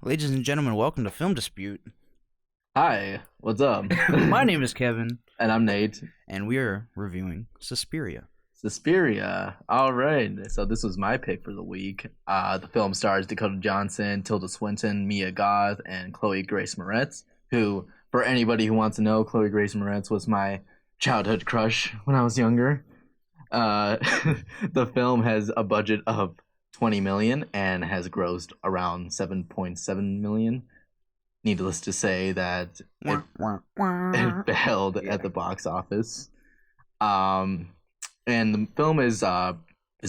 Ladies and gentlemen, welcome to Film Dispute. Hi, what's up? My name is Kevin, And I'm Nate. and we are reviewing Suspiria. Suspiria. All right. So this was my pick for the week. The film stars Dakota Johnson, Tilda Swinton, Mia Goth, and Chloe Grace Moretz, who, for anybody who wants to know, Chloe Grace Moretz was my childhood crush when I was younger. Uh, the film has a budget of 20 million and has grossed around 7.7 million. Needless to say that it failed at the box office. And the film is a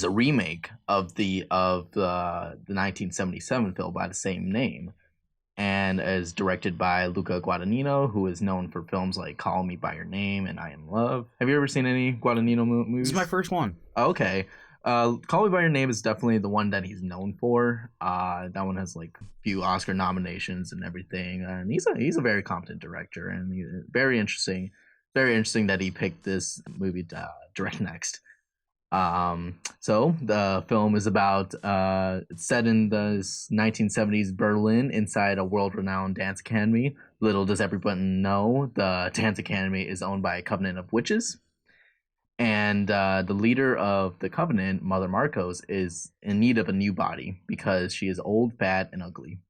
remake of the 1977 film by the same name, and is directed by Luca Guadagnino, who is known for films like Call Me by Your Name and I Am Love. Have you ever seen any Guadagnino movies? This is my first one. Okay. Call Me by Your Name is definitely the one that he's known for. That one has like a few Oscar nominations and everything, and he's a very competent director, and very interesting. Very interesting that he picked this movie to direct next. So the film is about it's set in the 1970s Berlin inside a world-renowned dance academy. Little does everyone know, the dance academy is owned by a covenant of witches. And the leader of the covenant, Mother Marcos, is in need of a new body because she is old, fat, and ugly.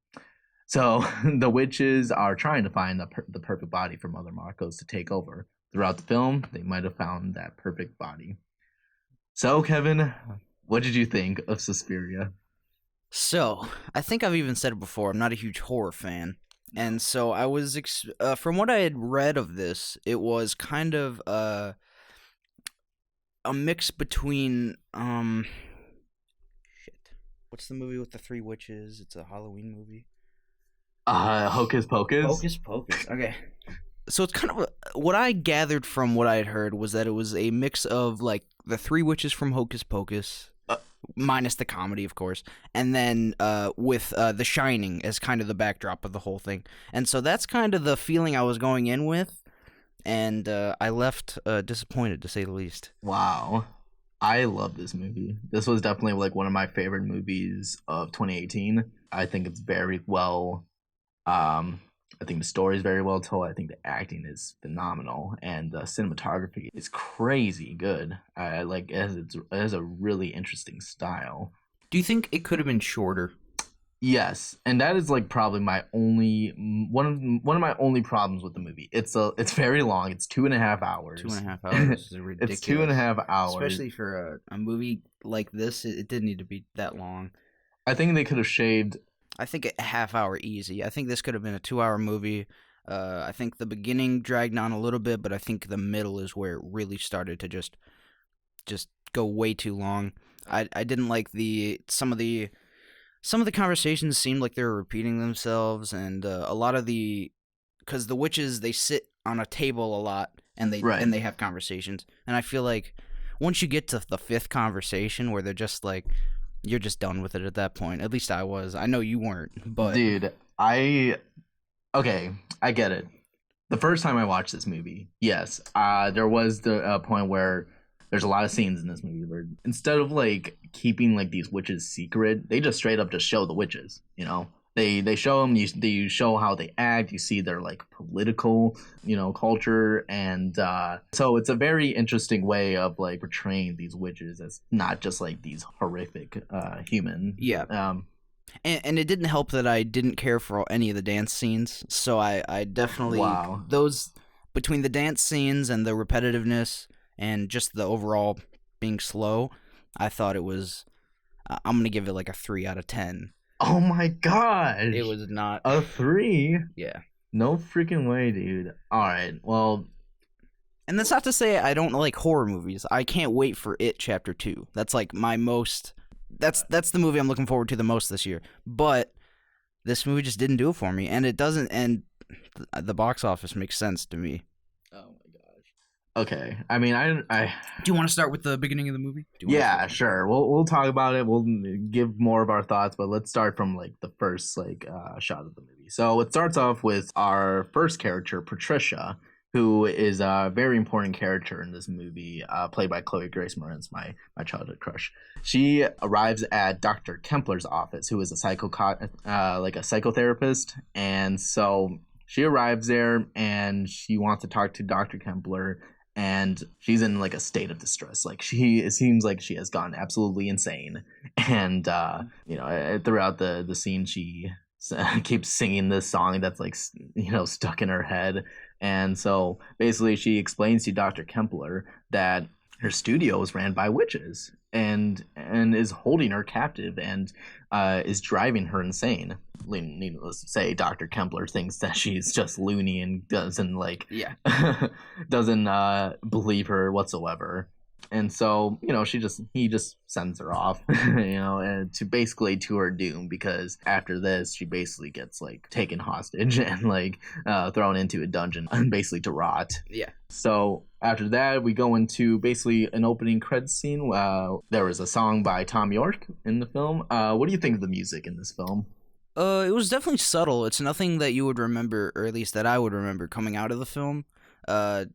So the witches are trying to find the perfect body for Mother Marcos to take over. Throughout the film, they might have found that perfect body. So, Kevin, what did you think of Suspiria? So, I think I've even said it before, I'm not a huge horror fan. And so I was, from what I had read of this, it was kind of a mix between, what's the movie with the three witches? It's a Halloween movie. Hocus Pocus? Hocus Pocus, okay. So it's kind of what I gathered from what I had heard was that it was a mix of like the three witches from Hocus Pocus, minus the comedy, of course, and then with The Shining as kind of the backdrop of the whole thing. And so that's kind of the feeling I was going in with, and I left disappointed, to say the least. Wow. I love this movie. This was definitely like one of my favorite movies of 2018. I think it's very well I think the story is very well told. I think the acting is phenomenal, and the cinematography is crazy good. I like it has a really interesting style. Do you think it could have been shorter? Yes, and that is like probably my only one of my only problems with the movie. It's very long. It's 2.5 hours. 2.5 hours is ridiculous. It's 2.5 hours, especially for a movie like this. It didn't need to be that long. I think they could have shaved. I think a half hour easy. I think this could have been a 2-hour movie. I think the beginning dragged on a little bit, but I think the middle is where it really started to just go way too long. I didn't like some of the conversations seemed like they were repeating themselves, and a lot of because the witches, they sit on a table a lot and they have conversations, and I feel like once you get to the fifth conversation where they're just like, you're just done with it at that point. At least I was. I know you weren't, but dude, okay, I get it. The first time I watched this movie, yes, there was the point where there's a lot of scenes in this movie where instead of like keeping like these witches secret, they just straight up just show the witches. You know, they show them. You show how they act. You see their like political, culture, and so it's a very interesting way of like portraying these witches as not just like these horrific human. Yeah. And it didn't help that I didn't care for any of the dance scenes. So I definitely those between the dance scenes and the repetitiveness and just the overall being slow, I thought it was. I'm gonna give it like a 3 out of 10. Oh my gosh! It was not a 3. Yeah. No freaking way, dude. All right. Well, and that's not to say I don't like horror movies. I can't wait for It Chapter 2. That's like my most. That's the movie I'm looking forward to the most this year. But this movie just didn't do it for me, and it doesn't. And the box office makes sense to me. Oh my gosh. Okay. I mean, I. Do you want to start with the beginning of the movie? Yeah, sure. We'll talk about it. We'll give more of our thoughts, but let's start from like the first shot of the movie. So it starts off with our first character, Patricia, who is a very important character in this movie, played by Chloe Grace Moretz, my childhood crush. She arrives at Dr. Kempler's office, who is a like a psychotherapist, and so she arrives there and she wants to talk to Dr. Kempler, and she's in like a state of distress. Like it seems like she has gone absolutely insane, and throughout the scene she keeps singing this song that's like stuck in her head. And so basically she explains to Dr. Kempler that her studio is ran by witches and is holding her captive and is driving her insane. Needless to say, Dr. Kempler thinks that she's just loony and doesn't Yeah. doesn't believe her whatsoever. And so he just sends her off, and to her doom, because after this she basically gets like taken hostage and like thrown into a dungeon and basically to rot. Yeah. So after that, we go into basically an opening credits scene. There was a song by Tom York in the film. What do you think of the music in this film? It was definitely subtle. It's nothing that you would remember, or at least that I would remember coming out of the film. I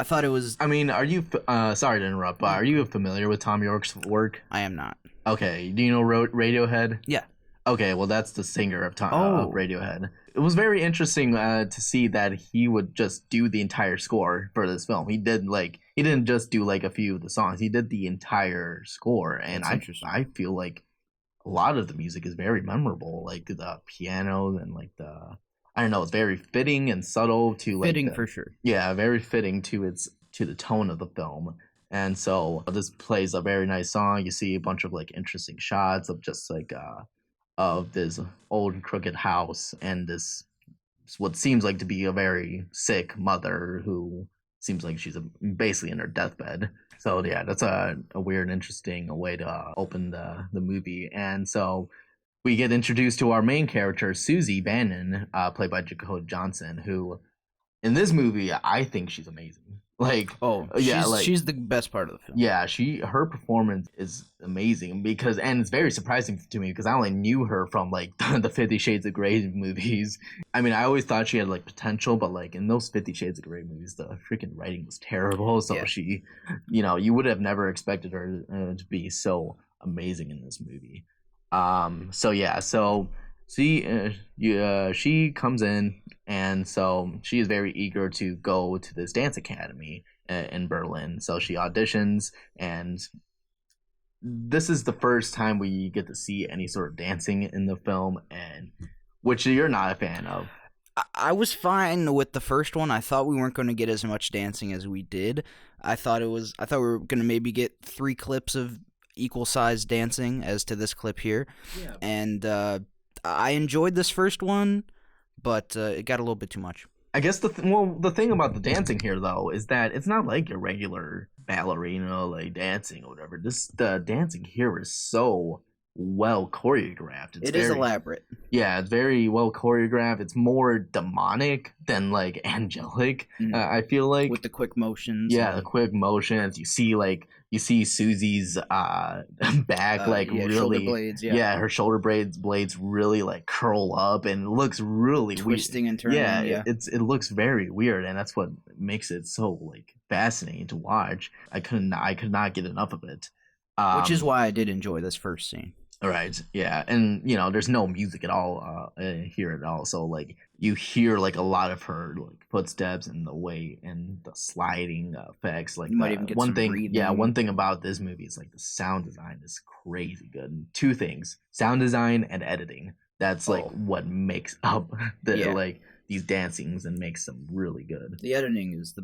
thought it was. I mean, are you? Sorry to interrupt, but are you familiar with Tom York's work? I am not. Okay. Do you know Radiohead? Yeah. Okay, well, that's the singer of Radiohead. It was very interesting to see that he would just do the entire score for this film. He didn't just do like a few of the songs. He did the entire score, and I feel like a lot of the music is very memorable, like the piano and like I don't know, it's very fitting and subtle to fitting for sure. Yeah, very fitting to the tone of the film. And so this plays a very nice song. You see a bunch of like interesting shots of just like of this old crooked house and this what seems like to be a very sick mother who seems like she's basically in her deathbed. So yeah, that's a weird, interesting way to open the movie. And so we get introduced to our main character, Susie Bannon, played by Dakota Johnson, who in this movie I think she's amazing. Like, she's the best part of the film. Yeah, her performance is amazing and it's very surprising to me because I only knew her from like the 50 Shades of Grey movies. I mean, I always thought she had like potential, but like in those 50 Shades of Grey movies, the freaking writing was terrible. So she, you would have never expected her to be so amazing in this movie. She comes in, and so she is very eager to go to this dance academy in Berlin. So she auditions, and this is the first time we get to see any sort of dancing in the film, and which you're not a fan of. I was fine with the first one. I thought we weren't going to get as much dancing as we did. I thought we were going to maybe get 3 clips of equal size dancing as to this clip here. Yeah. And I enjoyed this first one, but it got a little bit too much. I guess the thing about the dancing here though is that it's not like your regular ballerina like dancing or whatever. The dancing here is so well choreographed. It is elaborate. Yeah, it's very well choreographed. It's more demonic than like angelic. I feel like with the quick motions. Yeah, the quick motions. You see Susie's back really shoulder blades. Yeah, her shoulder blades really like curl up and it looks really twisting weird. And turning. Yeah, it looks very weird, and that's what makes it so like fascinating to watch. I could not get enough of it. Which is why I did enjoy this first scene. Right, yeah, and there's no music at all here at all, so like you hear like a lot of her like footsteps and the way and the sliding effects. Like you might even get one some thing, breathing. One thing about this movie is like the sound design is crazy good. And 2 things: sound design and editing. That's like what makes up like these dancings and makes them really good. The editing is the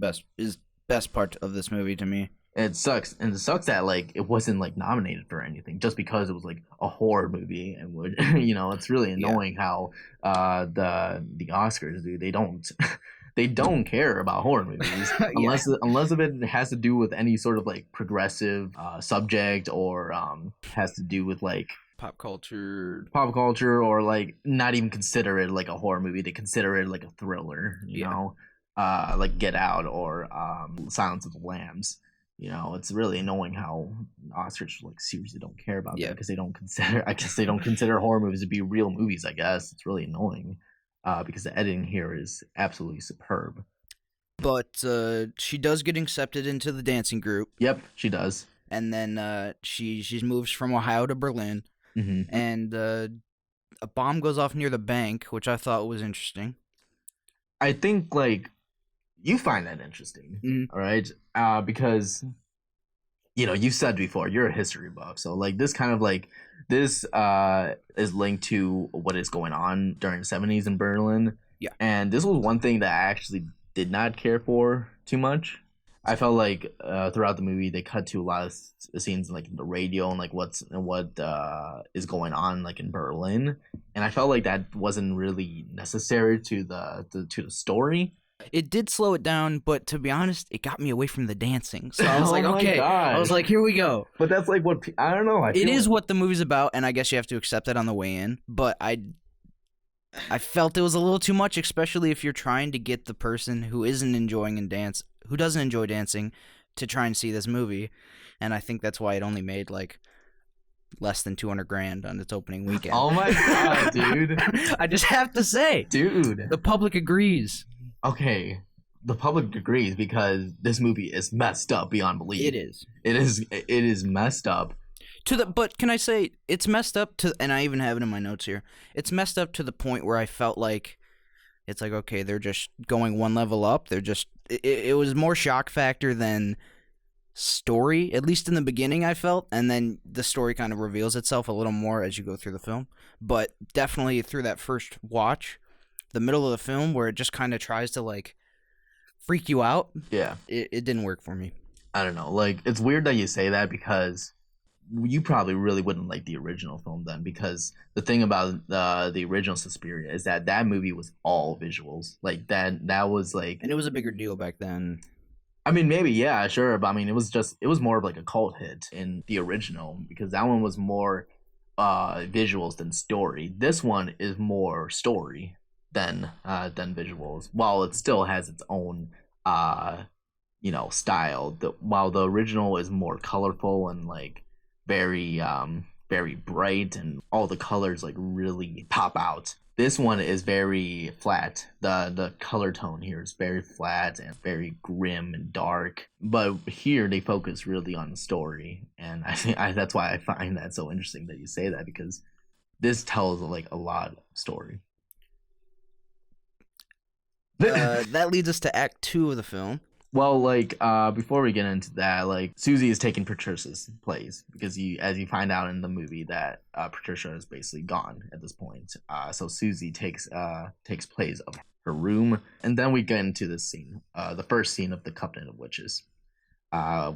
best part of this movie to me. It sucks that like it wasn't like nominated for anything just because it was like a horror movie, and would it's really annoying how the Oscars do. They don't care about horror movies unless if it has to do with any sort of like progressive subject or has to do with like pop culture or like not even consider it like a horror movie. They consider it like a thriller, you know, like Get Out or Silence of the Lambs. It's really annoying how Oscars like seriously don't care about that because they don't consider horror movies to be real movies. I guess it's really annoying because the editing here is absolutely superb. But she does get accepted into the dancing group, Yep, she does. and then she moves from Ohio to Berlin, and a bomb goes off near the bank, which I thought was interesting. I think like you find that interesting, all right? Because you said before you're a history buff, so like this kind of like this is linked to what is going on during the 70s in Berlin. Yeah. And this was one thing that I actually did not care for too much. I felt like throughout the movie they cut to a lot of scenes like the radio and like what is going on like in Berlin, and I felt like that wasn't really necessary to the story. It did slow it down, but to be honest, it got me away from the dancing. So I was like, Oh my okay. I was gosh. like, here we go. But that's like what I don't know. It is what the movie's about, and I guess you have to accept that on the way in. But I felt it was a little too much, especially if you're trying to get the person who doesn't enjoy dancing, to try and see this movie. And I think that's why it only made like less than $200,000 on its opening weekend. Oh my god, dude. I just have to say, Dude. the public agrees. Okay. The public agrees because this movie is messed up beyond belief. It is. It is messed up. But can I say it's messed up to, and I even have it in my notes here. It's messed up to the point where I felt like it's like, okay, they're just going one level up. It was more shock factor than story, at least in the beginning I felt, and then the story kind of reveals itself a little more as you go through the film. But definitely through that first watch, the middle of the film where it just kind of tries to like freak you out, Yeah. it didn't work for me. I don't know. Like, it's weird that you say that because you probably really wouldn't like the original film then, because the thing about the original Suspiria is that movie was all visuals. Like that was like, And it was a bigger deal back then. I mean, maybe, yeah, sure, but I mean, it was more of like a cult hit in the original because that one was more visuals than story. This one is more story than visuals, while it still has its own style. While the original is more colorful and like very very bright and all the colors like really pop out. This one is very flat. The color tone here is very flat and very grim and dark. But here they focus really on the story, and I think that's why I find that so interesting that you say that, because this tells like a lot of story. That leads us to Act 2 of the film. Well, like before we get into that, like Susie is taking Patricia's place because as you find out in the movie that Patricia is basically gone at this point. So Susie takes place of her room, and then we get into this scene, the first scene of the Covenant of Witches,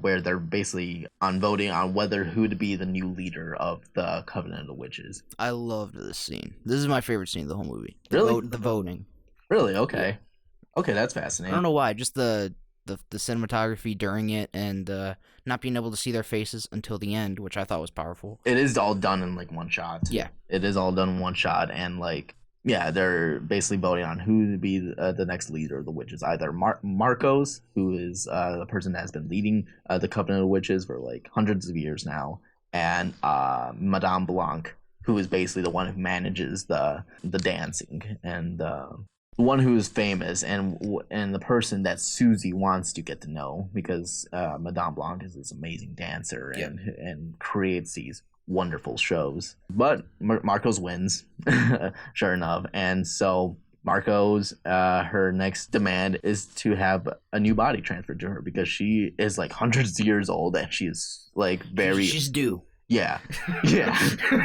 where they're basically voting on who to be the new leader of the Covenant of Witches. I loved this scene. This is my favorite scene of the whole movie. Really? The voting. Really? Okay. Yeah. Okay, that's I fascinating. don't know why. Just the cinematography during it, and not being able to see their faces until the end, which I thought was powerful. It is all done in like one shot. Yeah. It is all done in one shot, and like, yeah, they're basically voting on who to be the next leader of the witches. Either Marcos, who is the person that has been leading the Covenant of Witches for like hundreds of years now, and Madame Blanc, who is basically the one who manages the dancing, and the one who is famous, and the person that Susie wants to get to know, because Madame Blanc is this amazing dancer and creates these wonderful shows. But Marcos wins, sure enough, and so Marcos, her next demand is to have a new body transferred to her because she is like hundreds of years old and she is like very. She's due. Yeah, yeah.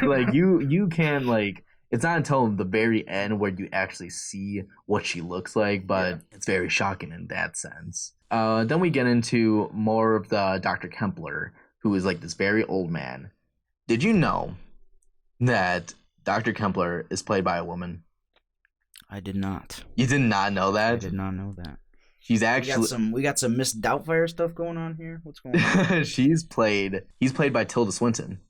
Like you can like. It's not until the very end where you actually see what she looks like, but it's very shocking in that sense. Then we get into more of the Dr. Kempler, who is like this very old man. Did you know that Dr. Kempler is played by a woman? I did not. You did not know that? I did not know that. She's actually we got some Miss Doubtfire stuff going on here. What's going on? He's played by Tilda Swinton.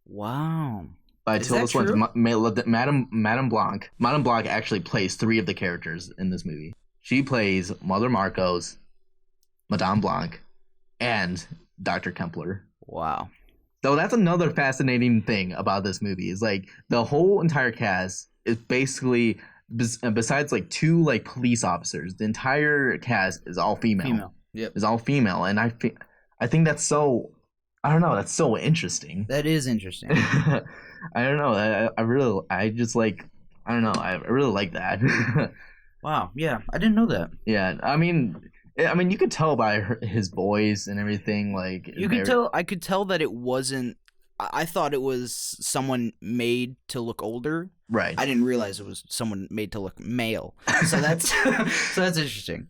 Wow. By Is Tilda that Swinton. true? Madame Blanc. Madame Blanc actually plays 3 of the characters in this movie. She plays Mother Marcos, Madame Blanc, and Dr. Kempler. Wow. So that's another fascinating thing about this movie, is like the whole entire cast is basically besides like two like police officers, the entire cast is all female. Female. Yep. Is all female, and I think that's so. I don't know. That's so interesting. That is interesting. I don't know. I really. I just like. I don't know. I really like that. Wow. Yeah, I didn't know that. Yeah. I mean, you could tell by his voice and everything. Like you could tell. I could tell that it wasn't. I thought it was someone made to look older. Right. I didn't realize it was someone made to look male. So that's interesting.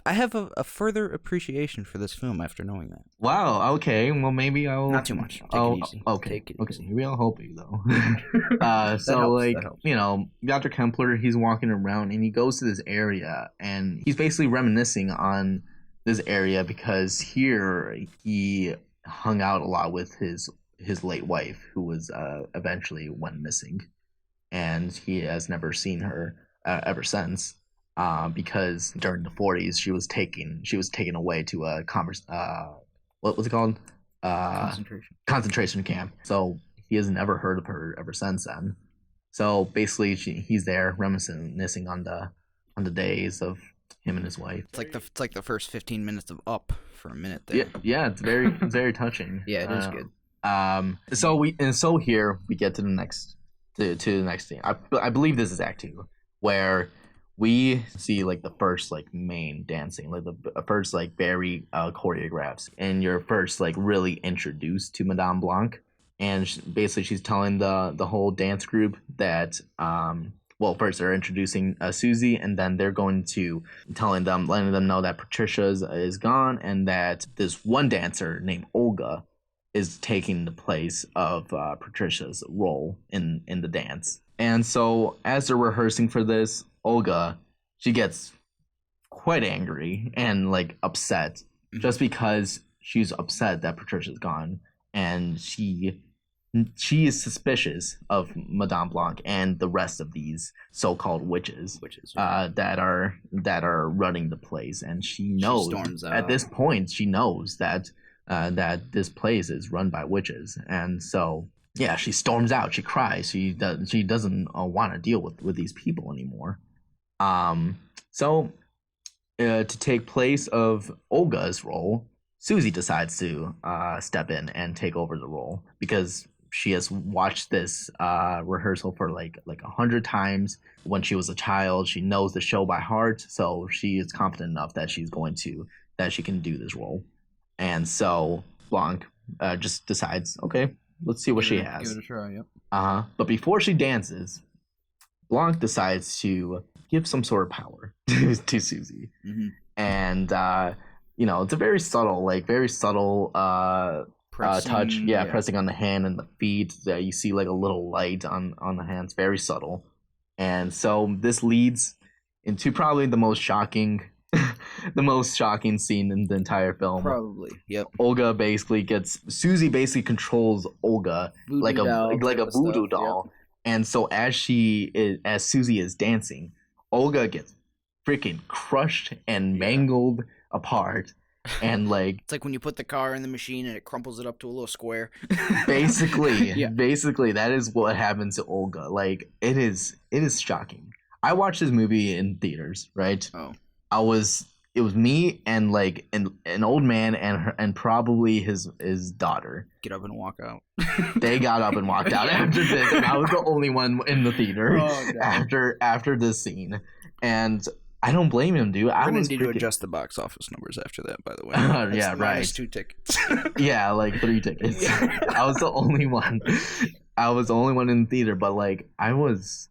I have a further appreciation for this film after knowing that. Wow. Okay. Well, maybe I'll not too much. Take it easy. Okay. Take it easy. Maybe I'll help you though. So Dr. Kempler, he's walking around and he goes to this area and he's basically reminiscing on this area because here he hung out a lot with his late wife, who was eventually went missing, and he has never seen her ever since. Because during the 40s she was taken away to a what was it called? Concentration camp. So he has never heard of her ever since then. So basically, he's there reminiscing on the days of him and his wife. It's like the first 15 minutes of Up for a minute there. Yeah, it's very touching. Yeah, it is good. So here we get to the next thing. I believe this is Act 2, where we see like the first like main dancing, like the first like very choreographs, and you're first like really introduced to Madame Blanc, and basically she's telling the whole dance group that first they're introducing Susie, and then they're going to letting them know that Patricia is gone, and that this one dancer named Olga is taking the place of Patricia's role in the dance. And so as they're rehearsing for this, Olga, she gets quite angry and like upset just because she's upset that Patricia's gone, and she is suspicious of Madame Blanc and the rest of these so-called witches that are running the place, and she knows at this point that this place is run by witches, and so yeah, she storms out. She cries. She doesn't want to deal with these people anymore. So to take place of Olga's role, Susie decides to step in and take over the role because she has watched this rehearsal for like 100 times when she was a child. She knows the show by heart, so she is confident enough that she can do this role. And so Blanc just decides, okay, let's see what she has. Give it a try, yep. But before she dances, Blanc decides to give some sort of power to Susie. Mm-hmm. And it's a very subtle touch. Yeah, pressing on the hand and the feet. You see like a little light on the hands, very subtle. And so this leads into probably the most shocking scene in the entire film. Probably, yep. Susie basically controls Olga like a voodoo doll. Yep. And so as Susie is dancing, Olga gets freaking crushed and mangled apart, and like it's like when you put the car in the machine and it crumples it up to a little square. Basically, that is what happens to Olga. Like it is shocking. I watched this movie in theaters, right? Oh. It was me and like an old man and probably his daughter. Get up and walk out. They got up and walked out after this, and I was the only one in the theater after this scene. And I don't blame him, dude. I need to adjust the box office numbers after that, by the way. Yeah, right. -2 tickets. Yeah, like 3 tickets. I was the only one. I was the only one in the theater, but like I was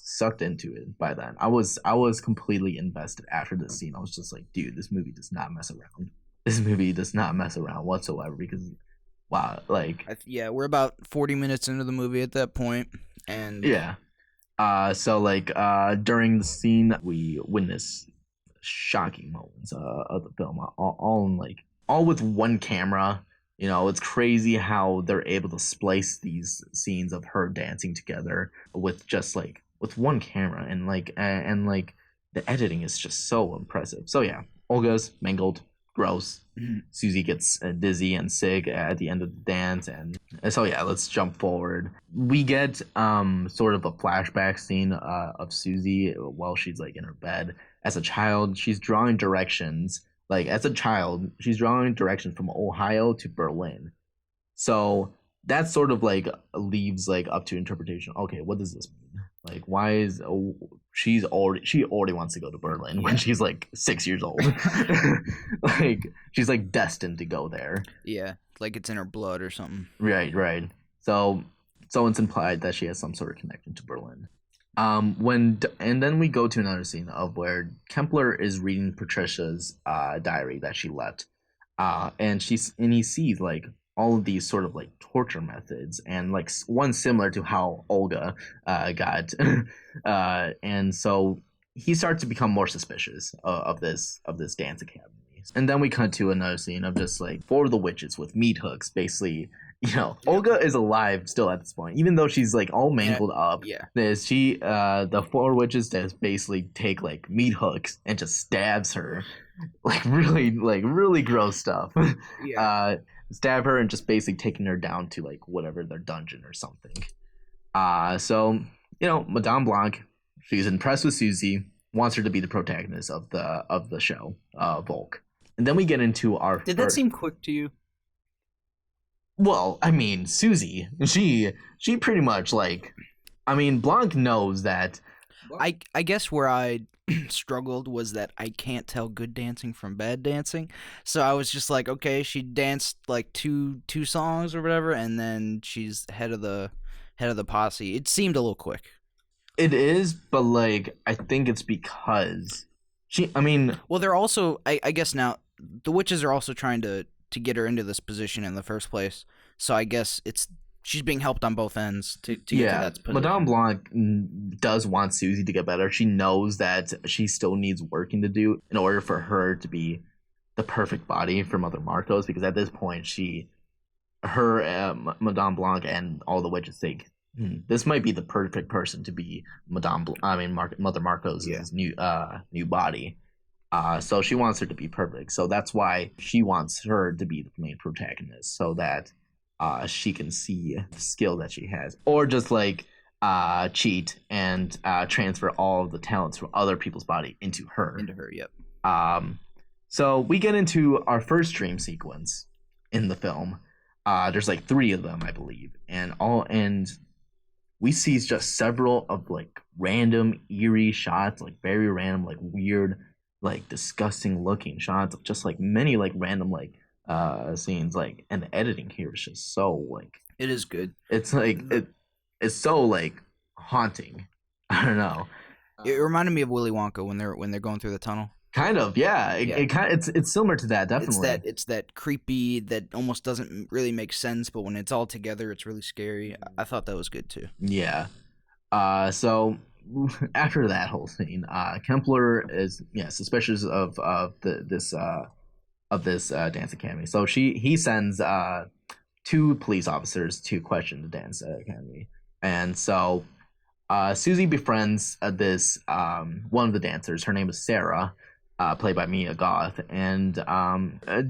sucked into it by then. I was completely invested after this scene. I was just like, dude, this movie does not mess around. This movie does not mess around whatsoever because, wow, like... we're about 40 minutes into the movie at that point, and... Yeah. So, like, during the scene, we witness shocking moments of the film, all with one camera. You know, it's crazy how they're able to splice these scenes of her dancing together with just with one camera, and the editing is just so impressive. So yeah, Olga's mangled, gross. Susie gets dizzy and sick at the end of the dance, and so yeah, let's jump forward. We get sort of a flashback scene of Susie while she's like in her bed as a child. She's drawing directions. Like as a child, she's drawing directions from Ohio to Berlin. So that sort of like leaves like up to interpretation. Okay, what does this mean? Like, why is she already wants to go to Berlin when she's like 6 years old? Like she's like destined to go there. Yeah, like it's in her blood or something. Right, right. So it's implied that she has some sort of connection to Berlin. And then we go to another scene of where Kempler is reading Patricia's diary that she left, and he sees like all of these sort of like torture methods and like one similar to how Olga got, and so he starts to become more suspicious of this dance academy. And then we cut to another scene of just like four of the witches with meat hooks, basically. Olga is alive still at this point, even though she's like all mangled up. Yeah. The four witches just basically take like meat hooks and just stabs her, like really gross stuff. Yeah. Stab her and just basically taking her down to like whatever their dungeon or something. So Madame Blanc, she's impressed with Susie, wants her to be the protagonist of the show, Volk. And then we get into our. Did that seem quick to you? Well, I mean, Susie, she pretty much like, I mean, Blanc knows that. I guess where I struggled was that I can't tell good dancing from bad dancing. So I was just like, okay, she danced like two songs or whatever, and then she's head of the posse. It seemed a little quick. It is, but like I think it's because well, they're also I guess now the witches are also trying to get her into this position in the first place. So I guess she's being helped on both ends to get to that position. Madame Blanc does want Susie to get better. She knows that she still needs working to do in order for her to be the perfect body for Mother Marcos, because at this point Madame Blanc and all the witches think this might be the perfect person to be Mother Marcos' new body. So she wants her to be perfect. So that's why she wants her to be the main protagonist, so that she can see the skill that she has, or just like cheat and transfer all of the talents from other people's body into her. Yep. So we get into our first dream sequence in the film. There's like 3 of them, I believe, and we see just several of like random eerie shots, like very random, like weird, like disgusting looking shots of just like many like random like scenes, like, and the editing here is just so like, it is good. It's like it's so like haunting. I don't know. It reminded me of Willy Wonka when they're going through the tunnel. Kind of, yeah. It's similar to that, definitely. It's that creepy that almost doesn't really make sense, but when it's all together, it's really scary. I thought that was good too. Yeah. So after that whole scene, Kempler is suspicious of this dance academy. So he sends 2 police officers to question the dance academy, and so Susie befriends this one of the dancers. Her name is Sarah, played by Mia Goth, and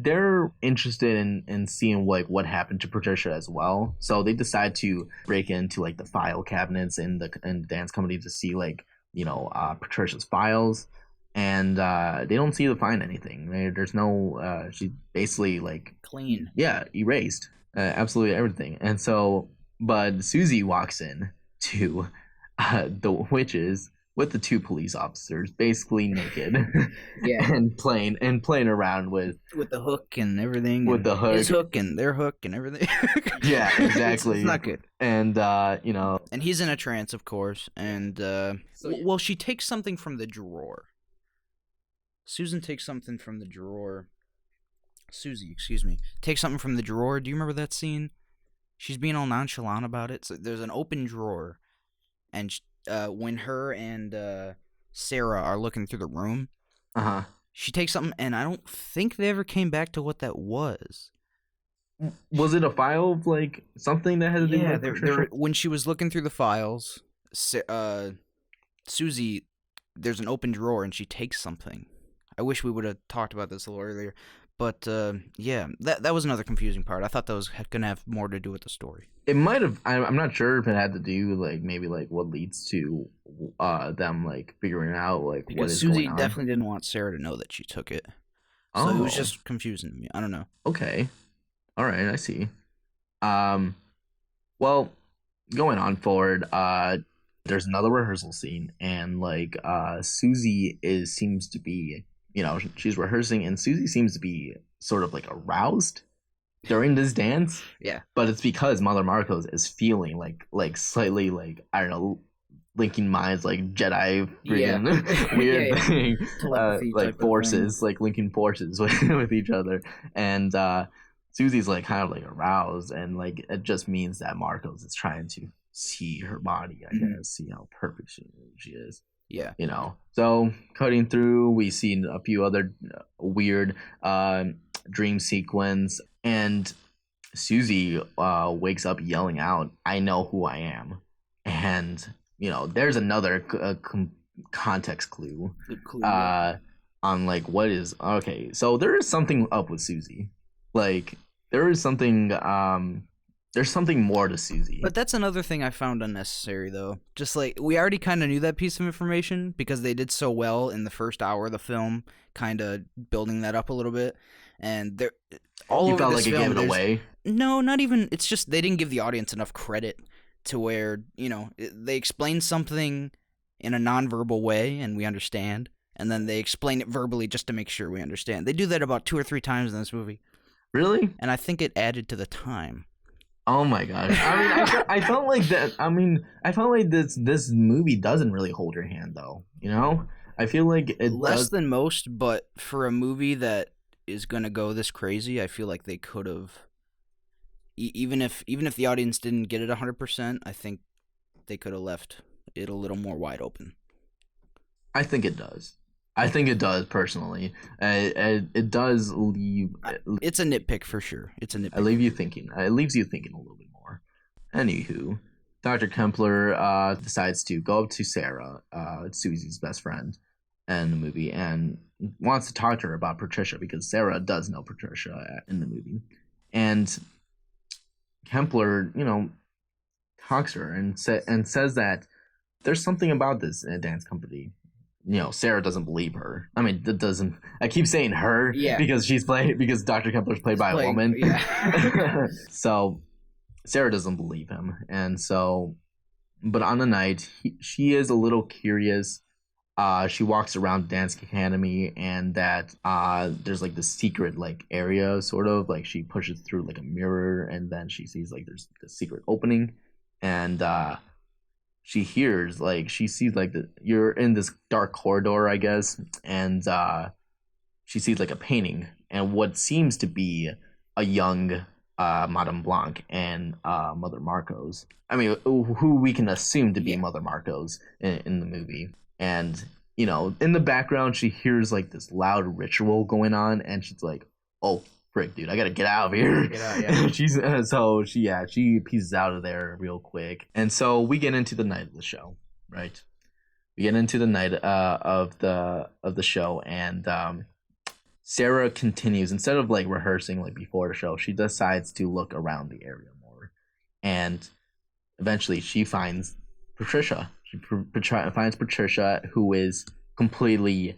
they're interested in seeing like what happened to Patricia as well. So they decide to break into like the file cabinets in the dance company to see like Patricia's files, and they don't seem to find anything. There's no she's basically like clean, erased, absolutely everything. And so, but Susie walks in to the witches with the 2 police officers, basically naked, and playing around with the hook and everything, with the hook, his hook and their hook and everything. Yeah, exactly. It's not good. And and he's in a trance, of course. And well, she takes something from the drawer. Susan takes something from the drawer. Susie, excuse me, takes something from the drawer. Do you remember that scene? She's being all nonchalant about it. So there's an open drawer, and when her and Sarah are looking through the room, she takes something, and I don't think they ever came back to what that was. Was it a file of like something that had to do with when she was looking through the files, Susie, there's an open drawer, and she takes something. I wish we would have talked about this a little earlier, But yeah, that was another confusing part. I thought that was gonna have more to do with the story. It might have. I'm not sure if it had to do like maybe like what leads to them like figuring out like what Because is going Susie on. definitely didn't want Sarah to know that she took it. So it was Oh, just confusing to me. I don't know. okay. All right, I see. Um, well, going on forward, there's another rehearsal scene, and like Susie is seems to be, she's rehearsing, and Susie seems to be sort of like aroused during this dance, Yeah. but it's because Mother Marcos is feeling like slightly like I don't know, linking minds like Jedi Yeah. freaking weird Yeah, yeah. thing, Telepathy type like of thing. forces, like linking forces with each other, and Susie's like kind of like aroused, and like it just means that Marcos is trying to see her body, I Mhm. guess, see how perfect she is. Yeah. So cutting through, we see a few other weird dream sequence, and Susie wakes up yelling out, "I know who I am," and there's another context clue Good clue. Yeah. on like what is okay. So there is something up with Susie, like there is something there's something more to Susie. But that's another thing I found unnecessary, though. Just like we already kind of knew that piece of information because they did so well in the first hour of the film, kind of building that up a little bit. And they're all You over felt this like it film. gave it away. No, not even. It's just they didn't give the audience enough credit to where they explain something in a nonverbal way and we understand, and then they explain it verbally just to make sure we understand. They do that about 2 or 3 times in this movie, Really? and I think it added to the time. Oh my gosh! I mean, I felt like that. I mean, I felt like this movie doesn't really hold your hand, though. I feel like it Less does. than most, but for a movie that is gonna go this crazy, I feel like they could have. Even if the audience didn't get it 100%, I think they could have left it a little more wide open. I think it does. I think it does personally. It does leave. It's a nitpick for sure. It's a It nitpick. leave you thinking. It leaves you thinking a little bit more. Anywho, Dr. Kempler decides to go up to Sarah, Susie's best friend, in the movie, and wants to talk to her about Patricia because Sarah does know Patricia in the movie, and Kempler, talks to her and says that there's something about this dance company. Sarah doesn't believe her. I mean, that doesn't. I keep saying her because because Dr. Kempler's played by a woman. Yeah. So Sarah doesn't believe him, and so, but on the night, she is a little curious. She walks around Dance Academy, and that there's like this secret like area, sort of like she pushes through like a mirror, and then she sees like there's a secret opening, and she sees like you're in this dark corridor, I guess, and she sees like a painting and what seems to be a young Madame Blanc and Mother Marcos. I mean, who we can assume to be Mother Marcos in the movie. And in the background, she hears like this loud ritual going on, and she's like, "Oh, frick, dude, I gotta get out of here." Get out, yeah. She's she pieces out of there real quick, and so we get into the night of the show, right? We get into the night of the show, and Sarah continues instead of like rehearsing like before the show. She decides to look around the area more, and eventually she finds Patricia. She finds Patricia, who's completely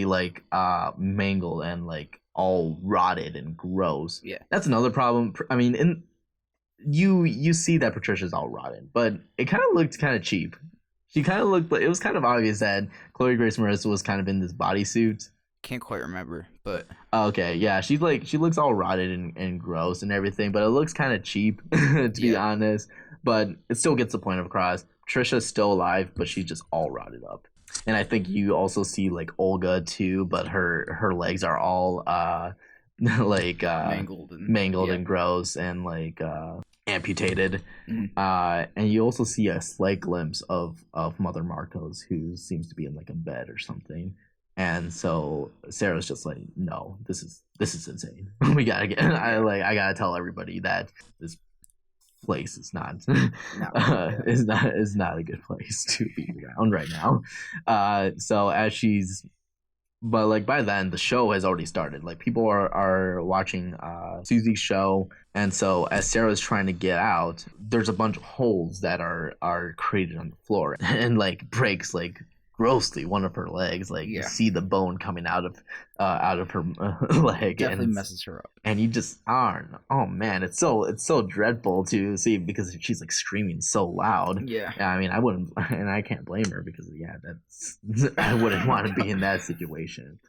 like mangled and like all rotted and gross. Yeah. That's another problem. I mean, you see that Patricia's all rotten, but it kind of looked kind of cheap. She kind of looked like it was kind of obvious that Chloe Grace Moretz was kind of in this bodysuit. Can't quite remember, but Okay, yeah, she looks all rotted and gross and everything, but it looks kind of cheap to be honest. But it still gets the point across. Trisha's still alive, but she's just all rotted up. And I think you also see like Olga too, but her legs are all like mangled and gross and like amputated. Mhm. And you also see a slight glimpse of Mother Marcos, who seems to be in like a bed or something. And so Sarah's just like, no, this is insane. We gotta get. I gotta tell everybody that this place is not is not a good place to be around right now. So as she's but like by then the show has already started. Like people are watching Susie's show, and so as Sarah's trying to get out, there's a bunch of holes that are created on the floor and like breaks like grossly one of her legs. Like you Yeah, see the bone coming out of her leg, definitely and messes her up. you just aren't. Oh man, it's so dreadful to see because she's like screaming so loud. Yeah. Yeah, I mean, I wouldn't, and I can't blame her because yeah, that's I wouldn't want to be in that situation.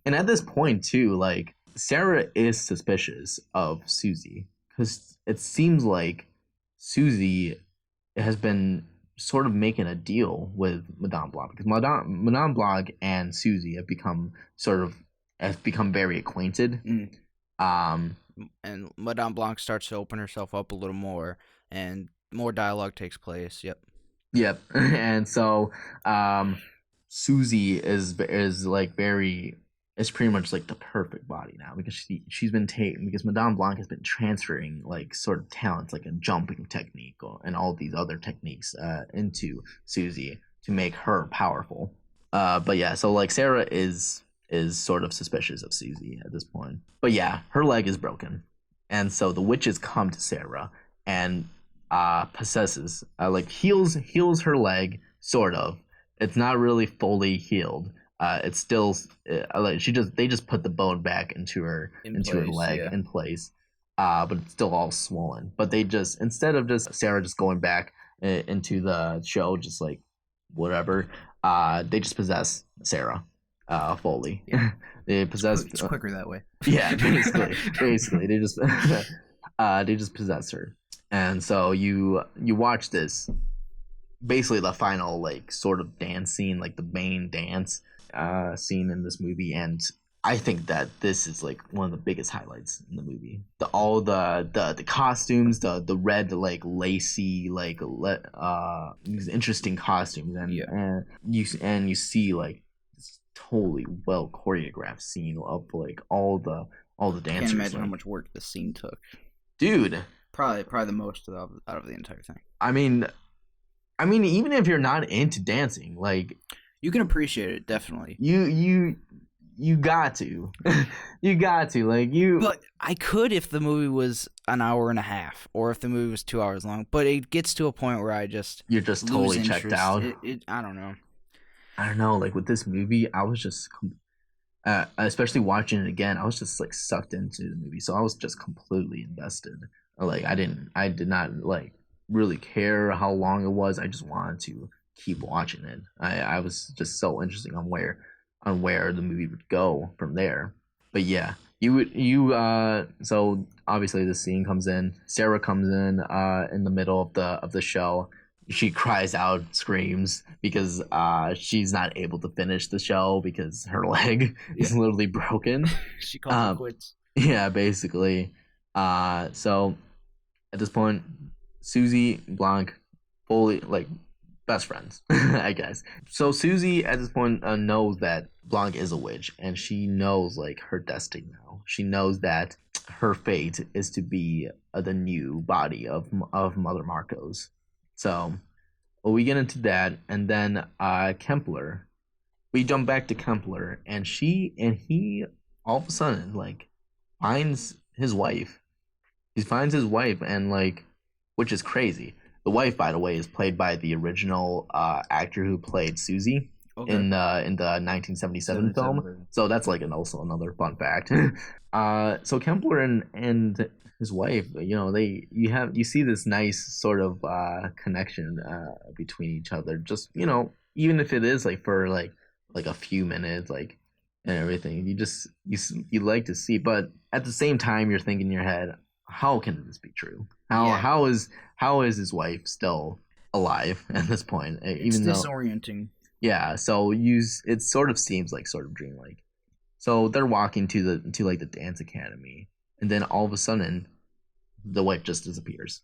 And at this point too, like Sarah is suspicious of Susie because it seems like Susie has been sort of making a deal with Madame Blanc because Madame Blanc and Susie have become very acquainted. Mm. Um, And Madame Blanc starts to open herself up a little more, and more dialogue takes place. Yep. yep, and so Susie is like very is pretty much like the perfect body now because she's been taken because Madame Blanc has been transferring like sort of talents like a jumping technique and all these other techniques into Susie to make her powerful. But yeah, so like Sarah is sort of suspicious of Susie at this point. But yeah, her leg is broken, and so the witches come to Sarah and possesses like heals her leg sort of. It's not really fully healed. It's still like they just put the bone back into her her leg Yeah. in place. But it's still all swollen. But they just instead of just Sarah just going back into the show, just like whatever, they just possess Sarah fully. Yeah. They possess. It's quicker that way. Yeah, basically they just possess her, and so you watch this basically the final like sort of dance scene, like the main dance scene in this movie, and I think that this is like one of the biggest highlights in the movie. All the costumes, the red like lacy like these interesting costumes, and Yeah. and you see like this totally well choreographed scene of like all the Can't dancers. imagine like, how much work the scene took. dude. Probably the most out of the entire thing. I mean, even if you're not into dancing, like You can appreciate it, definitely. you got to, you got to, like you. But I could if the movie was an hour and a half, or if the movie was 2 hours long. But it gets to a point where I just You're just lose totally checked interest. out. I don't know. I don't know, like with this movie, I was just, especially watching it again, I was just like sucked into the movie, so I was just completely invested. Like I did not like really care how long it was. I just wanted to keep watching it. I was just so interested on where the movie would go from there. But yeah, so obviously the scene comes in. Sarah comes in the middle of the show. She cries out, screams because she's not able to finish the show because her leg is literally broken. She called it quits. Yeah, basically. So at this point, Susie Blanc fully like best friends, I guess. So Susie at this point knows that Blanc is a witch, and she knows like her destiny now. She knows that her fate is to be the new body of Mother Marcos. So we get into that, and then Kempler. We jump back to Kempler, and he all of a sudden like finds his wife. He finds his wife, and like, which is crazy. The wife, by the way, is played by the original actor who played Susie in the 1977 film. So that's like also another fun fact. So Kempler and his wife, you see this nice sort of connection between each other. Just even if it is like for like a few minutes, like and everything, you like to see. But at the same time, you're thinking in your head, how can this be true? How is his wife still alive at this point? It's disorienting. Yeah, so it sort of seems like sort of dreamlike. So they're walking to like the dance academy, and then all of a sudden, the wife just disappears.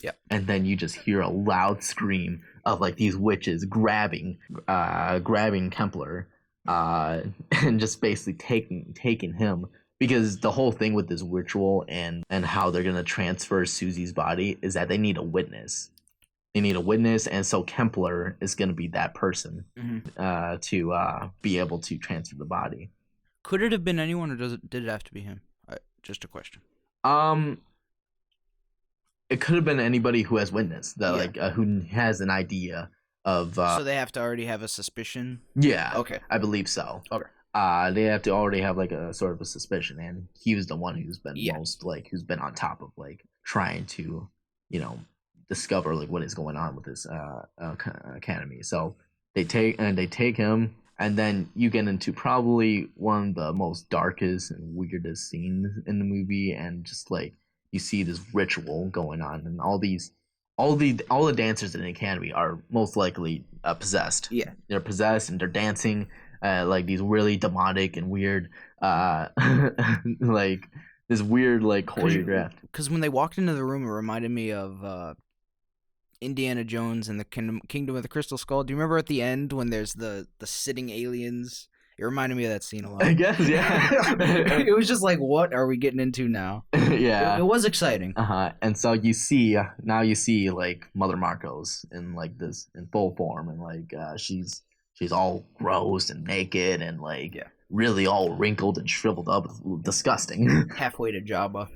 Yeah, and then you just hear a loud scream of like these witches grabbing Kempler, and just basically taking him. Because the whole thing with this ritual and how they're gonna transfer Susie's body is that they need a witness. And so Kempler is gonna be that person to be able to transfer the body. Could it have been anyone, or did it have to be him? Just a question. Um, it could have been anybody who has witnessed that, like who has an idea of. So they have to already have a suspicion. Yeah. Okay. I believe so. Okay. They have to already have like a sort of a suspicion, and he was the one who's been most like who's been on top of like trying to, discover like what is going on with this academy. So they take him, and then you get into probably one of the most darkest and weirdest scenes in the movie, and just like you see this ritual going on, and all the dancers in the academy are most likely possessed. Yeah, they're possessed and they're dancing like these really demonic and weird, like this weird like choreographed. Because when they walked into the room, it reminded me of Indiana Jones and the Kingdom of the Crystal Skull. Do you remember at the end when there's the sitting aliens? It reminded me of that scene a lot. I guess, yeah. It was just like, what are we getting into now? Yeah, it was exciting. And so you see like Mother Marcos in like this in full form, and like she's all gross and naked and like really all wrinkled and shriveled up, disgusting. Halfway to Jabba.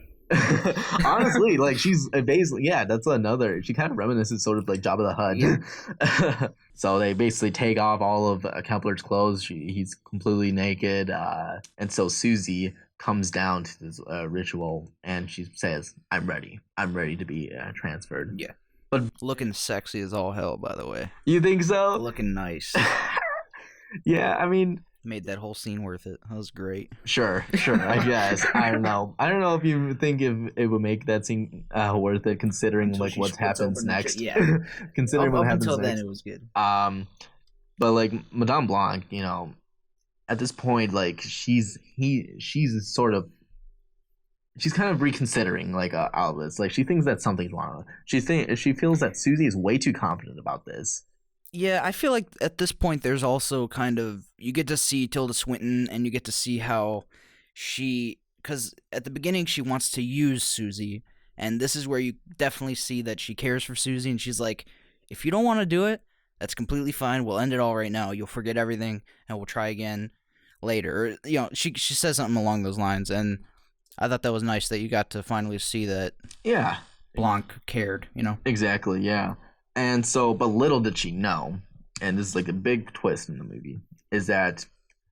Honestly, like she's basically that's another. She kind of reminisces sort of like Jabba the Hutt. Yeah. So they basically take off all of Kepler's clothes. He's completely naked, and so Susie comes down to this ritual, and she says, "I'm ready. I'm ready to be transferred." Yeah. But looking sexy as all hell, by the way. You think so? Looking nice. Yeah, I mean, made that whole scene worth it. That was great. Sure. I guess. I don't know if you think it would make that scene worth it, considering until like what happens next. Yeah. Considering what happens until next. then, it was good. But like Madame Blanc, at this point, like she's kind of reconsidering like all of this. Like she thinks that something's wrong. She feels that Susie is way too confident about this. Yeah, I feel like at this point there's also kind of you get to see Tilda Swinton, and you get to see how because at the beginning she wants to use Susie, and this is where you definitely see that she cares for Susie, and she's like, if you don't want to do it, that's completely fine. We'll end it all right now. You'll forget everything, and we'll try again later. Or, she says something along those lines, and I thought that was nice that you got to finally see that. Yeah, Blanc cared. Exactly. Yeah. And so, but little did she know, and this is like a big twist in the movie, is that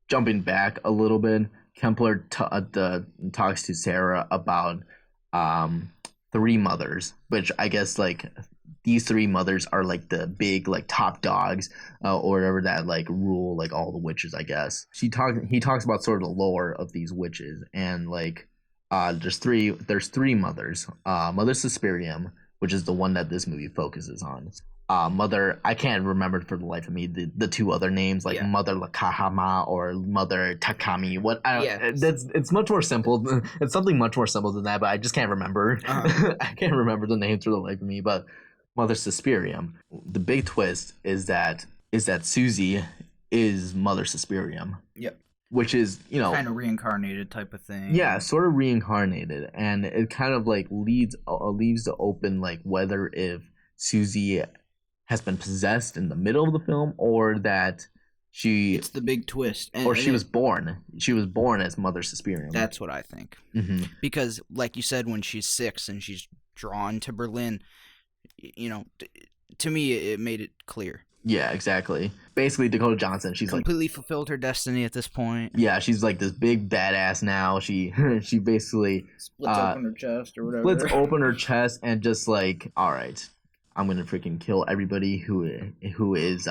jumping back a little bit, Kepler talks to Sarah about three mothers, which I guess like these three mothers are like the big like top dogs or whatever that like rule like all the witches, I guess. He talks about sort of the lore of these witches, and like there's three mothers. Mother Suspiria, which is the one that this movie focuses on. Mother, I can't remember for the life of me the two other names, like Mother Lakahama or Mother Takami. It's much more simple. It's something much more simple than that, but I just can't remember. I can't remember the names for the life of me. But Mother Suspiria. The big twist is that Susie is Mother Suspiria. Yep. Which is, kind of reincarnated type of thing. Yeah, sort of reincarnated, and it kind of like leaves to open like whether if Susie has been possessed in the middle of the film, or that it's the big twist, she was born as Mother Suspiria. That's what I think. Mm-hmm. Because, like you said, when she's 6 and she's drawn to Berlin, to me it made it clear. Yeah, exactly. Basically, Dakota Johnson, she's completely fulfilled her destiny at this point. Yeah, she's like this big badass now. She basically splits open her chest or whatever. Splits open her chest and just like, all right, I'm gonna freaking kill everybody who is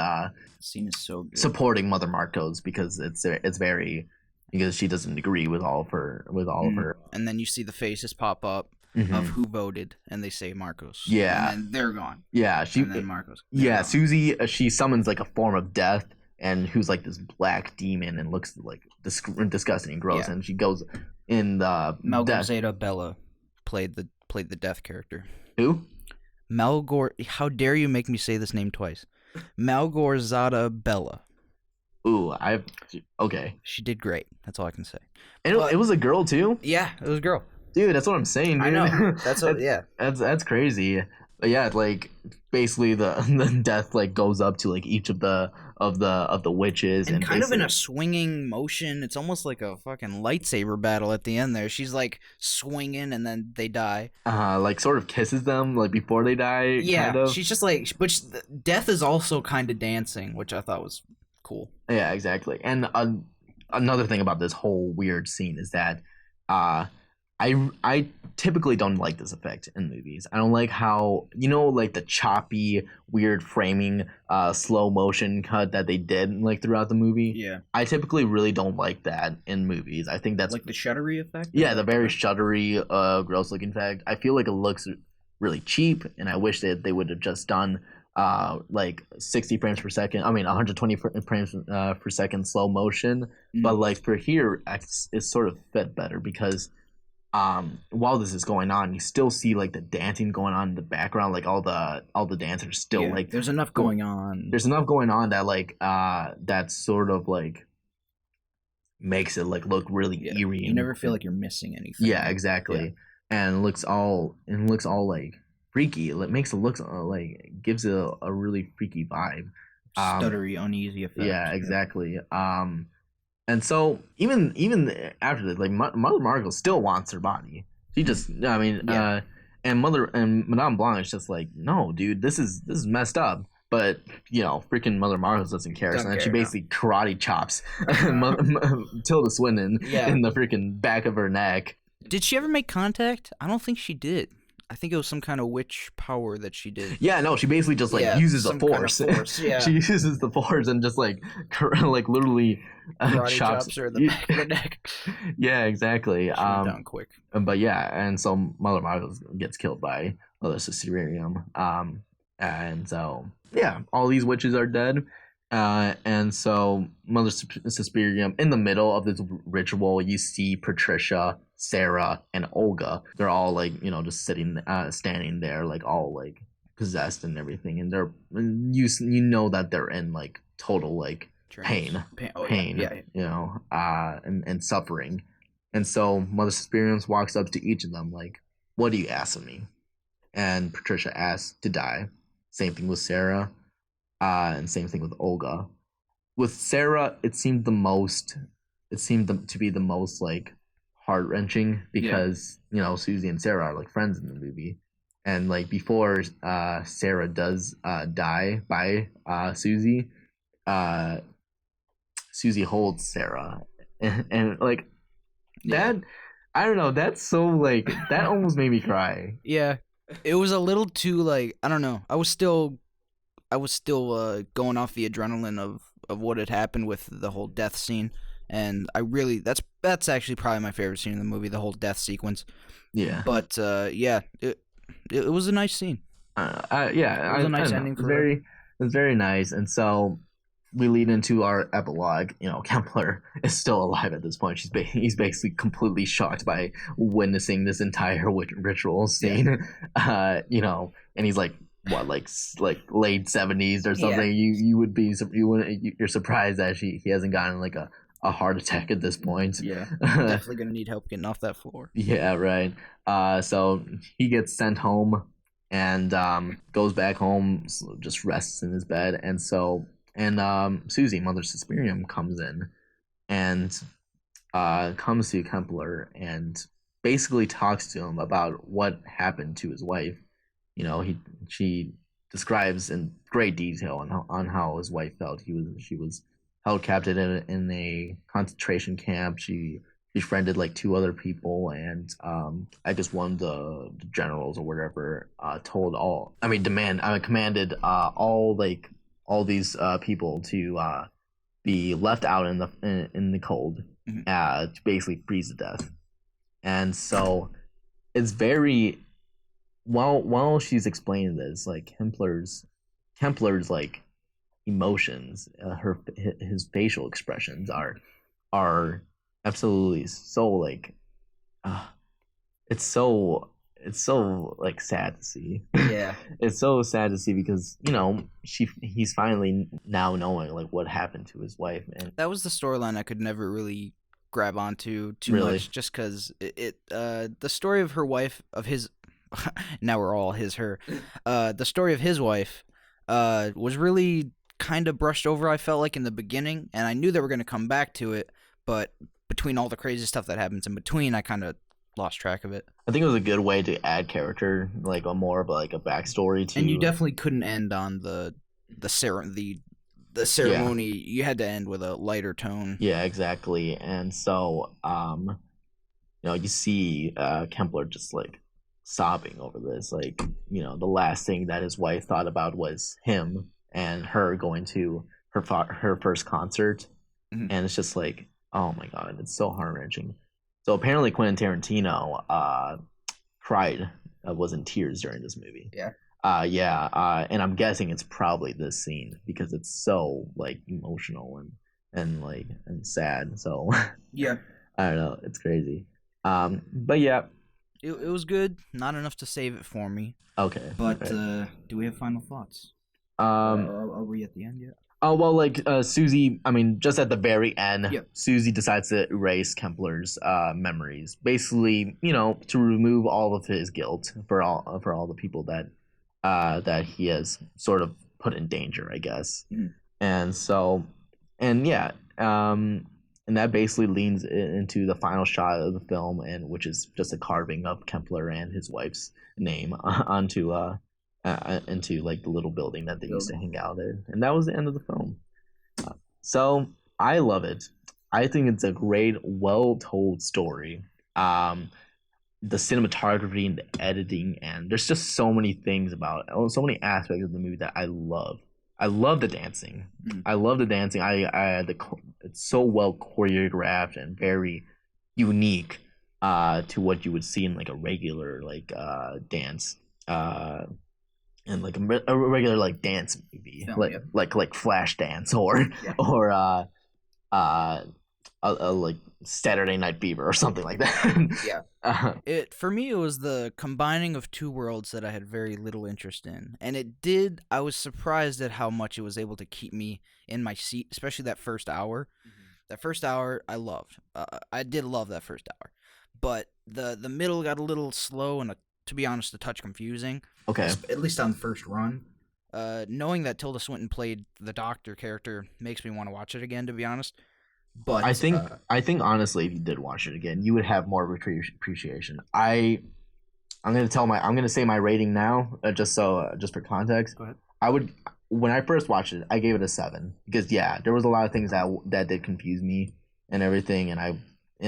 scene is so good. Supporting Mother Marcos, because it's very, because she doesn't agree with all of her of her. And then you see the faces pop up. Mm-hmm. Of who voted, and they say Marcos. Yeah, and then they're gone. Yeah, and then Marcos. Yeah, gone. Susie, she summons like a form of death, and who's like this black demon and looks like disgusting and gross. Yeah. And she goes in the Malgorzata Bella played the death character. Who? How dare you make me say this name twice? Malgorzata Bella. Ooh, okay. She did great. That's all I can say. And it was a girl too. Yeah, it was a girl. Dude, that's what I'm saying, dude. I know. That's crazy. yeah, like basically the the death like goes up to like each of the witches And and kind of in basically a swinging motion. It's almost like a fucking lightsaber battle at the end there. She's like swinging and then they die. like sort of kisses them like before they die, kind Yeah, of. she's just like, but death is also kind of dancing, which I thought was cool. Yeah, exactly. And another thing about this whole weird scene is that uh I typically don't like this effect in movies. I don't like how like the choppy, weird framing, slow motion cut that they did like throughout the movie. Yeah, I typically really don't like that in movies. I think that's like the shuddery effect. yeah, the very shuddery, gross looking effect. I feel like it looks really cheap, and I wish that they would have just done like 60 frames per second. I mean, 120 frames per second slow motion. But like for here, it's sort of fit better because while this is going on, you still see like the dancing going on in the background, like all the dancers still like there's enough going on. there's enough going on that like that sort of like makes it like look really eerie. You never feel like you're missing anything. Yeah, exactly. And it looks all like freaky. It makes it look like gives it a really freaky vibe. Stuttery, uneasy effect. Yeah, exactly. And so even after that, like Mother Margot still wants her body. She just, I mean, and Madame Blanc is just like, no, dude, this is messed up. But freaking Mother Margot doesn't care, so then she basically karate chops Tilda Swinton in the freaking back of her neck. Did she ever make contact? I don't think she did. I think it was some kind of witch power that she did. Yeah, no, she basically just like uses the force. Kind of force. Yeah. She uses the force and just like literally chops her in the back of the neck. Yeah, exactly. She went down quick. But yeah, and so Mother Margot gets killed by Mother Suspiria. And so yeah, all these witches are dead. And so Mother Suspiria, in the middle of this ritual, you see Patricia, Sarah, and Olga. They're all like, just standing there, like all like possessed and everything. And they're that they're in like total like pain, and suffering. And so Mother Suspiria walks up to each of them like, "What do you ask of me?" And Patricia asks to die. Same thing with Sarah. And same thing with Olga. With Sarah, it seemed to be the most like heart wrenching because Susie and Sarah are like friends in the movie, and like before Sarah does die by Susie, Susie holds Sarah, and like that. I don't know. That's so like that almost made me cry. Yeah, it was a little too like I don't know. I was still going off the adrenaline of what had happened with the whole death scene, and I really that's actually probably my favorite scene in the movie, the whole death sequence. Yeah. But it was a nice scene. Yeah, it was a nice ending. It was very nice, and so we lead into our epilogue. Kempler is still alive at this point. He's basically completely shocked by witnessing this entire ritual scene. Yeah. And he's like, what, like late 70s or something. Yeah. You're surprised that he hasn't gotten like a heart attack at this point. Yeah, definitely gonna need help getting off that floor. Yeah, right. So he gets sent home and goes back home, just rests in his bed. And Susie, Mother Suspiria, comes in and comes to Kempler and basically talks to him about what happened to his wife. She describes in great detail on how his wife felt. She was held captive in a concentration camp. She befriended like two other people, and I guess one of the generals or whatever commanded all these people to be left out in the cold, to basically freeze to death. And so it's very while she's explaining this, like Kempler's like emotions, his facial expressions are absolutely so like it's so like sad to see. Yeah. It's so sad to see because he's finally now knowing like what happened to his wife, and that was the storyline I could never really grab onto too much, just because the story of her wife, of his now we're all his her. The story of his wife was really kind of brushed over. I felt like in the beginning, and I knew they were going to come back to it, but between all the crazy stuff that happens in between, I kind of lost track of it. I think it was a good way to add character, like a more of like a backstory to. And you definitely couldn't end on the ceremony. You had to end with a lighter tone. Yeah, exactly. And so, you see Kempler just like sobbing over this. Like, the last thing that his wife thought about was him and her going to her first concert, and it's just like, oh my god, it's so heart wrenching. So apparently Quentin Tarantino cried, was in tears during this movie. Yeah. And I'm guessing it's probably this scene because it's so like emotional and sad. So yeah, I don't know, it's crazy. But yeah, it was good. Not enough to save it for me. Okay. But do we have final thoughts? Are we at the end yet? Oh, well, like Susie, I mean, just at the very end, Yep. Susie decides to erase Kempler's memories, basically, to remove all of his guilt for all the people that he has sort of put in danger, I guess. And so, and yeah, and that basically leans into the final shot of the film, and which is just a carving of Kempler and his wife's name onto into like the little building that they used to hang out in, and that was the end of the film. So I love it. I think it's a great, well-told story. The cinematography and the editing, and there's just so many things about it, so many aspects of the movie that I love. I love the dancing. I love the dancing. It's so well choreographed and very unique to what you would see in like a regular like dance. And like a regular like dance movie, like Flash Dance or like Saturday Night Fever or something like that. It for me, it was the combining of two worlds that I had very little interest in, and it did. I was surprised at how much it was able to keep me in my seat, especially that first hour. That first hour, I loved. I did love that first hour, but the middle got a little slow and to be honest, a touch confusing. Okay. At least on the first run. Knowing that Tilda Swinton played the doctor character makes me want to watch it again, to be honest. But I think honestly, if you did watch it again, you would have more appreciation. I'm gonna say my rating now, just for context. Go ahead. When I first watched it, I gave it a 7 because there was a lot of things that did confuse me and everything, and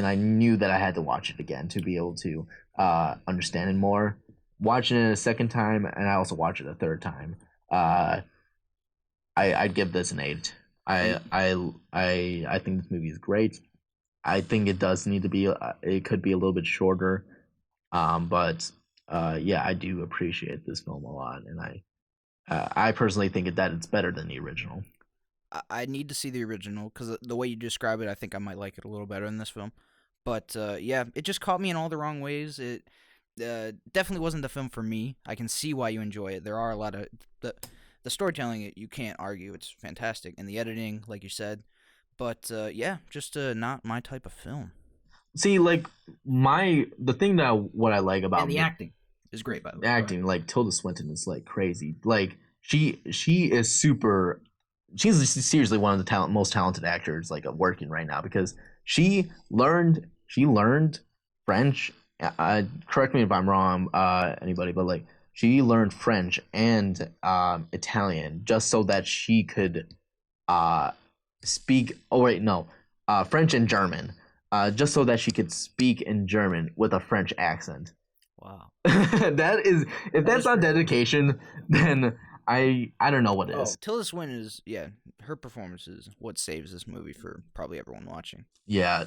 I knew that I had to watch it again to be able to understand it more. Watching it a second time, and I also watched it a third time, I'd give this an 8. I think this movie is great. I think it does need to be. It could be a little bit shorter, but I do appreciate this film a lot, and I personally think that it's better than the original. I need to see the original because the way you describe it, I think I might like it a little better in this film. But it just caught me in all the wrong ways. It definitely wasn't the film for me. I can see why you enjoy it. There are a lot of the storytelling. You can't argue. It's fantastic, and the editing, like you said. But just not my type of film. See, like the thing what I like about and the acting is great, by the way. Acting, like Tilda Swinton is like crazy. Like she is super. She's seriously one of the most talented actors like working right now because she learned French. Correct me if I'm wrong, anybody, but like she learned French and Italian just so that she could speak. Oh wait, no, French and German, just so that she could speak in German with a French accent. Wow, if that's not dedication, then I don't know what it is. Tilda Swinton is her performance is what saves this movie for probably everyone watching. Yeah.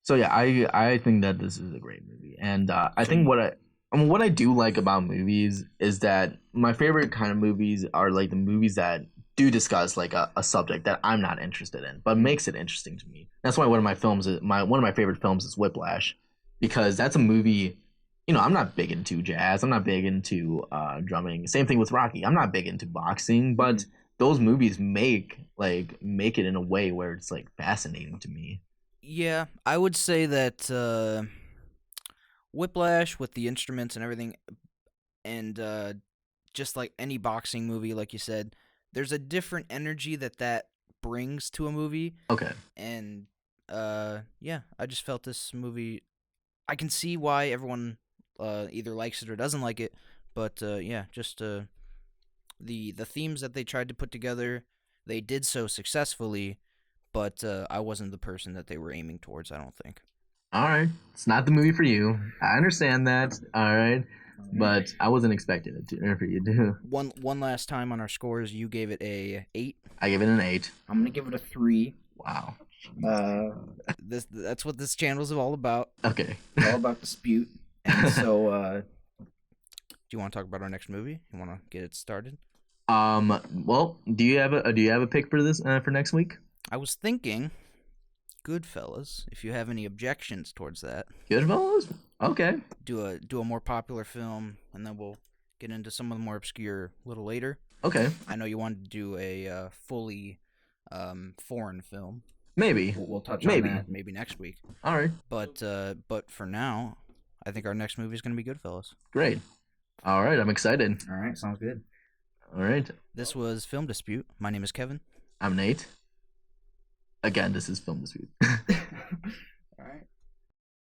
So yeah, I think that this is a great movie, and I think what I do like about movies is that my favorite kind of movies are like the movies that do discuss like a subject that I'm not interested in, but makes it interesting to me. That's why one of my favorite films is Whiplash, because that's a movie. I'm not big into jazz. I'm not big into drumming. Same thing with Rocky. I'm not big into boxing, but those movies make it in a way where it's like fascinating to me. Yeah, I would say that Whiplash with the instruments and everything, and just like any boxing movie, like you said, there's a different energy that brings to a movie, Okay. and yeah, I just felt this movie. I can see why everyone either likes it or doesn't like it, but yeah, just the themes that they tried to put together, they did so successfully, but I wasn't the person that they were aiming towards. I don't think. All right. It's not the movie for you. I understand that. All right. But I wasn't expecting it to, for you to. One last time on our scores, you gave it a 8. I give it an 8. I'm gonna give it a 3. Wow. That's what this channel is all about. Okay. It's all about dispute. And so, do you want to talk about our next movie? You want to get it started? Well, do you have a pick for this for next week? I was thinking Goodfellas. If you have any objections towards that, Goodfellas? Okay. do a more popular film, and then we'll get into some of the more obscure a little later. Okay. I know you wanted to do a fully foreign film. Maybe. We'll touch on that maybe next week. All right. But for now, I think our next movie is going to be Goodfellas. Great. All right, I'm excited. All right, sounds good. All right. This was Film Dispute. My name is Kevin. I'm Nate. Again, this is Film Dispute. All right.